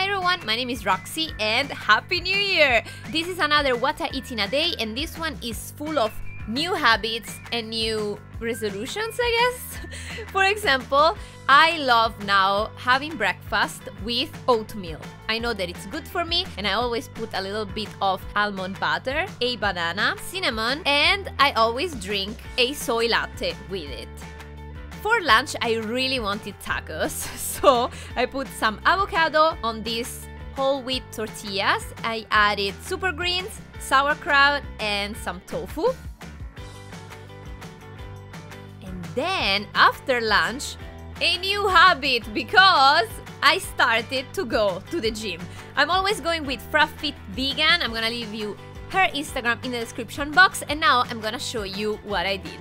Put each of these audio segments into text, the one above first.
Hi everyone, my name is Roxy and Happy New Year! This is another What I Eat in a Day, and this one is full of new habits and new resolutions, I guess. For example, I love now having breakfast with oatmeal. I know that it's good for me, and I always put a little bit of almond butter, a banana, cinnamon, and I always drink a soy latte with it. For lunch, I really wanted tacos, so I put some avocado on these whole wheat tortillas. I added super greens, sauerkraut, and some tofu. And then, after lunch, a new habit, because I started to go to the gym. I'm always going with Upbeat Vegan. I'm gonna leave you her Instagram in the description box, and now I'm gonna show you what I did.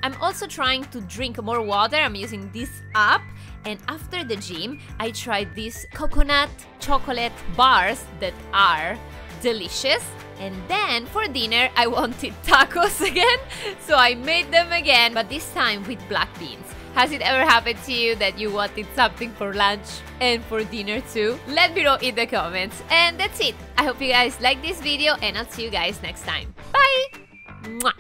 I'm also trying to drink more water. I'm using this app, and after the gym I tried these coconut chocolate bars that are delicious. And then for dinner I wanted tacos again, so I made them again, but this time with black beans. Has it ever happened to you that you wanted something for lunch and for dinner too? Let me know in the comments. And that's it. I hope you guys like this video, and I'll see you guys next time. Bye! Mwah!